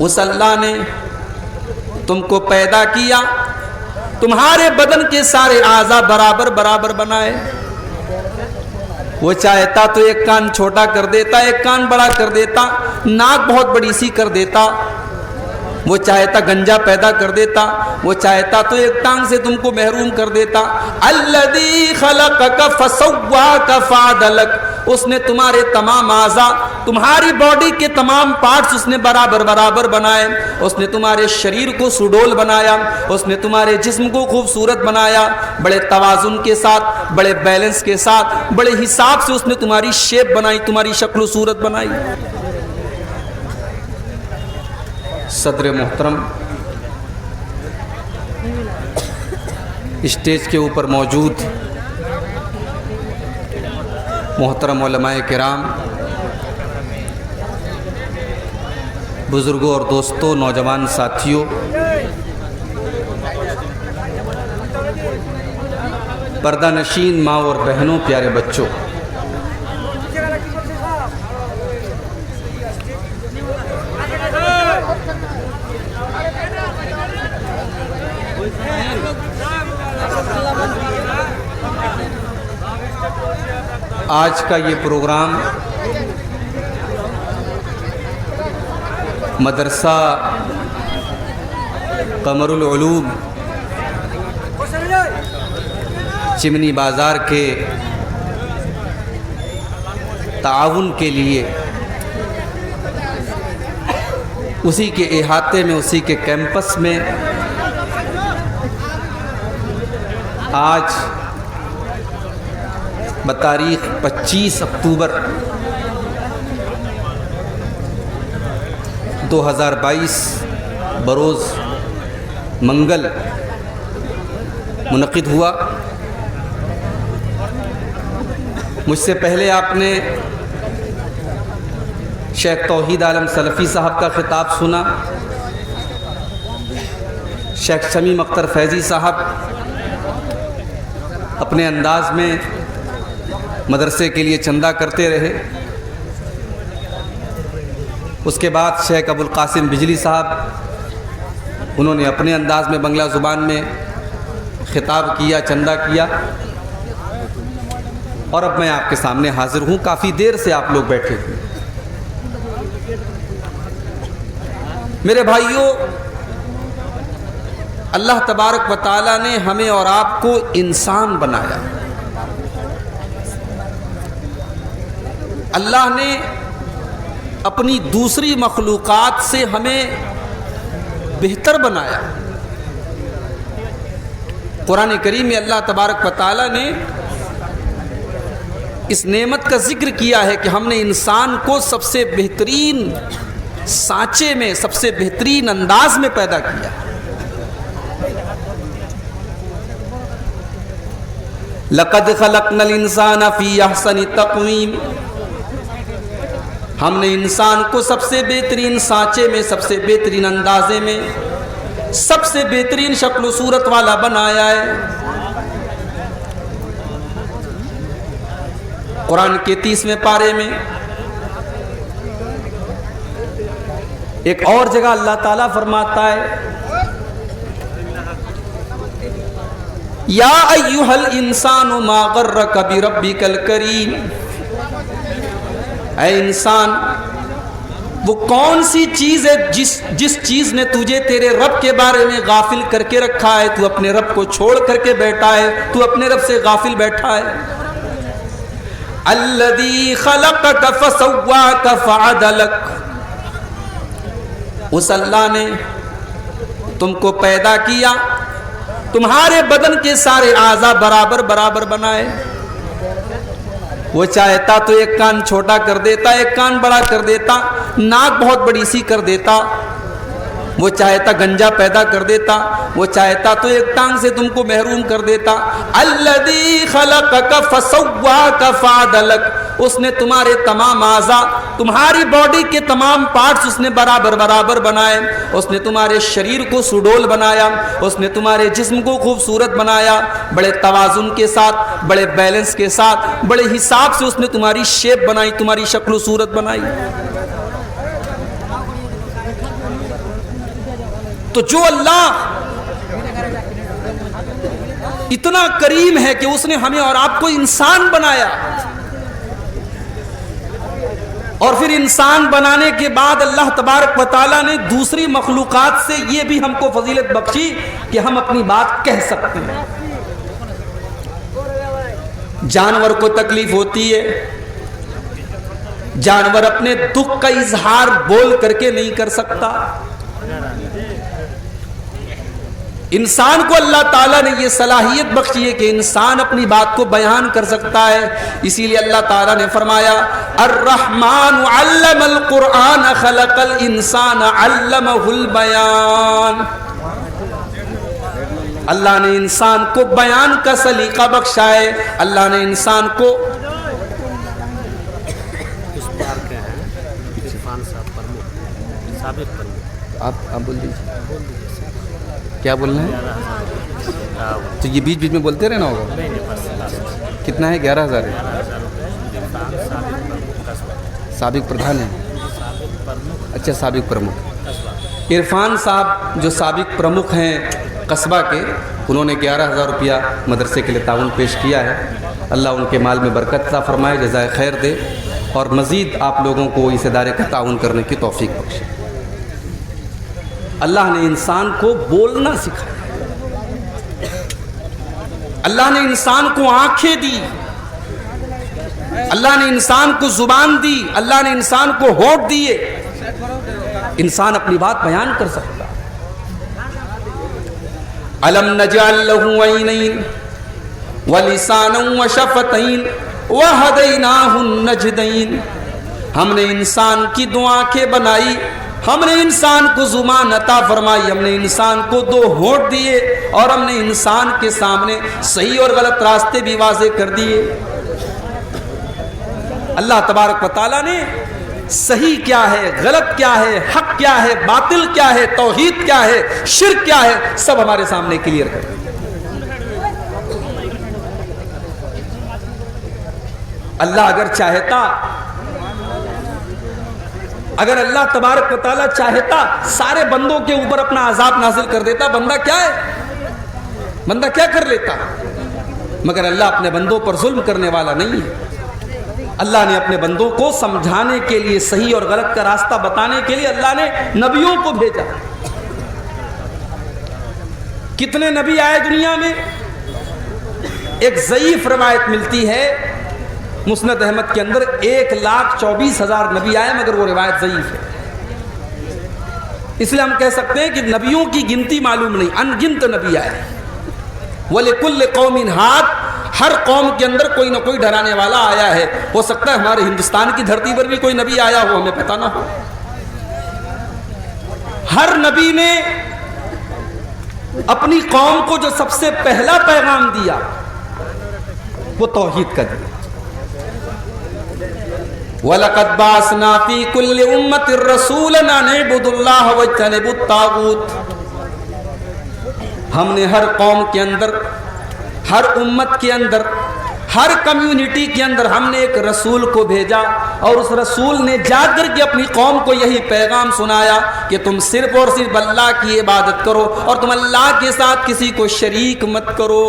اس اللہ نے تم کو پیدا کیا، تمہارے بدن کے سارے اعضاء برابر برابر بنائے۔ وہ چاہتا تو ایک کان چھوٹا کر دیتا، ایک کان بڑا کر دیتا، ناک بہت بڑی سی کر دیتا، وہ چاہتا گنجا پیدا کر دیتا، وہ چاہتا تو ایک ٹانگ سے تم کو محروم کر دیتا۔ الذی خلقک فسواک فعدلک، اس نے تمہارے تمام اعضاء، تمہاری باڈی کے تمام پارٹس اس نے برابر برابر بنائے۔ اس نے تمہارے شریر کو سڈول بنایا، اس نے تمہارے جسم کو خوبصورت بنایا، بڑے توازن کے ساتھ، بڑے بیلنس کے ساتھ، بڑے حساب سے اس نے تمہاری شیپ بنائی، تمہاری شکل و صورت بنائی۔ صدر محترم، اسٹیج کے اوپر موجود محترم علماء کرام، بزرگوں اور دوستوں، نوجوان ساتھیوں، پردہ نشین ماں اور بہنوں، پیارے بچوں، آج کا یہ پروگرام مدرسہ قمر العلوم چمنی بازار کے تعاون کے لیے، اسی کے احاطے میں، اسی کے کیمپس میں آج بتاریخ 25 اکتوبر 2022 بروز منگل منعقد ہوا۔ مجھ سے پہلے آپ نے شیخ توحید عالم سلفی صاحب کا خطاب سنا، شیخ شمیم اختر فیضی صاحب اپنے انداز میں مدرسے کے لیے چندہ کرتے رہے۔ اس کے بعد شیخ ابو القاسم بجلی صاحب، انہوں نے اپنے انداز میں بنگلہ زبان میں خطاب کیا، چندہ کیا، اور اب میں آپ کے سامنے حاضر ہوں۔ کافی دیر سے آپ لوگ بیٹھے تھے۔ میرے بھائیوں، اللہ تبارک و تعالیٰ نے ہمیں اور آپ کو انسان بنایا۔ اللہ نے اپنی دوسری مخلوقات سے ہمیں بہتر بنایا۔ قرآن کریم میں اللہ تبارک و تعالیٰ نے اس نعمت کا ذکر کیا ہے کہ ہم نے انسان کو سب سے بہترین سانچے میں، سب سے بہترین انداز میں پیدا کیا۔ لَقَدْ خَلَقْنَا الْإِنسَانَ فِي أَحْسَنِ تَقْوِيمٍ، ہم نے انسان کو سب سے بہترین سانچے میں، سب سے بہترین اندازے میں، سب سے بہترین شکل و صورت والا بنایا ہے۔ قرآن کے 30ویں پارے میں ایک اور جگہ اللہ تعالیٰ فرماتا ہے، یا ایھا الانسان ما غرک بربک الکریم، اے انسان، وہ کون سی چیز ہے جس چیز نے تجھے تیرے رب کے بارے میں غافل کر کے رکھا ہے؟ تو اپنے رب کو چھوڑ کر کے بیٹھا ہے، تو اپنے رب سے غافل بیٹھا ہے۔ الذی خلقک فسواک فعدلک، اس اللہ نے تم کو پیدا کیا، تمہارے بدن کے سارے اعضاء برابر برابر بنائے۔ وہ چاہتا تو ایک کان چھوٹا کر دیتا، ایک کان بڑا کر دیتا، ناک بہت بڑی سی کر دیتا، وہ چاہتا گنجا پیدا کر دیتا، وہ چاہتا تو ایک ٹانگ سے تم کو محروم کر دیتا۔ الذی خلقک فسواک فعدلک، اس نے تمہارے تمام اعضاء، تمہاری باڈی کے تمام پارٹس اس نے برابر برابر بنائے۔ اس نے تمہارے شریر کو سڈول بنایا، اس نے تمہارے جسم کو خوبصورت بنایا، بڑے توازن کے ساتھ، بڑے بیلنس کے ساتھ، بڑے حساب سے اس نے تمہاری شیپ بنائی، تمہاری شکل و صورت بنائی۔ تو جو اللہ اتنا کریم ہے کہ اس نے ہمیں اور آپ کو انسان بنایا، اور پھر انسان بنانے کے بعد اللہ تبارک و تعالیٰ نے دوسری مخلوقات سے یہ بھی ہم کو فضیلت بخشی کہ ہم اپنی بات کہہ سکتے ہیں۔ جانور کو تکلیف ہوتی ہے، جانور اپنے دکھ کا اظہار بول کر کے نہیں کر سکتا، انسان کو اللہ تعالیٰ نے یہ صلاحیت بخشی ہے کہ انسان اپنی بات کو بیان کر سکتا ہے۔ اسی لیے اللہ تعالیٰ نے فرمایا الرحمن علم القرآن خلق الانسان علمہ البیان، اللہ نے انسان کو بیان کا سلیقہ بخشا ہے، اللہ نے انسان کو آپ بول دیجیے کیا بولنا ہے، تو یہ بیچ بیچ میں بولتے رہنا ہوگا۔ کتنا ہے؟ 11,000 ہے۔ سابق پردھان ہے، اچھا سابق پرمکھ عرفان صاحب جو سابق پرمکھ ہیں قصبہ کے، انہوں نے 11,000 روپیہ مدرسے کے لیے تعاون پیش کیا ہے۔ اللہ ان کے مال میں برکت عطا فرمائے، جزائے خیر دے، اور مزید آپ لوگوں کو اس ادارے کا تعاون کرنے کی توفیق بخشے۔ اللہ نے انسان کو بولنا سکھایا، اللہ نے انسان کو آنکھیں دی، اللہ نے انسان کو زبان دی، اللہ نے انسان کو ہونٹ دیے، انسان اپنی بات بیان کر سکتا۔ الم نجعل له عینین ولسانا وشفتین وہدیناہ النجدین، ہم نے انسان کی دو آنکھیں بنائی، ہم نے انسان کو زبان عطا فرمائی، ہم نے انسان کو 2 ہونٹ دیے، اور ہم نے انسان کے سامنے صحیح اور غلط راستے بھی واضح کر دیے۔ اللہ تبارک و تعالیٰ نے صحیح کیا ہے، غلط کیا ہے، حق کیا ہے، باطل کیا ہے، توحید کیا ہے، شرک کیا ہے، سب ہمارے سامنے کلیئر کر دیا۔ اللہ اگر چاہتا، اگر اللہ تبارک و تعالیٰ چاہتا سارے بندوں کے اوپر اپنا عذاب نازل کر دیتا، بندہ کیا ہے، بندہ کیا کر لیتا، مگر اللہ اپنے بندوں پر ظلم کرنے والا نہیں ہے۔ اللہ نے اپنے بندوں کو سمجھانے کے لیے، صحیح اور غلط کا راستہ بتانے کے لیے اللہ نے نبیوں کو بھیجا۔ کتنے نبی آئے دنیا میں؟ ایک ضعیف روایت ملتی ہے مسند احمد کے اندر 1,24,000 نبی آئے، مگر وہ روایت ضعیف ہے۔ اس لیے ہم کہہ سکتے ہیں کہ نبیوں کی گنتی معلوم نہیں، ان گنت نبی آئے۔ وَلِكُلِّ قَوْمٍ ہَادٍ، ہر قوم کے اندر کوئی نہ کوئی ڈرانے والا آیا ہے۔ ہو سکتا ہے ہمارے ہندوستان کی دھرتی پر بھی کوئی نبی آیا ہو، ہمیں پتہ نہ ہو۔ ہر نبی نے اپنی قوم کو جو سب سے پہلا پیغام دیا وہ توحید کا دیا۔ وَلَقَدْ بَعَثْنَا فِي كُلِّ أُمَّةٍ رَسُولًا أَنِ اعْبُدُوا اللَّهَ وَاجْتَنِبُوا الطَّاغُوتَ، ہم نے ہر قوم کے اندر، ہر امت کے اندر، ہر کمیونٹی کے اندر ہم نے ایک رسول کو بھیجا، اور اس رسول نے جا کر کے اپنی قوم کو یہی پیغام سنایا کہ تم صرف اور صرف اللہ کی عبادت کرو، اور تم اللہ کے ساتھ کسی کو شریک مت کرو۔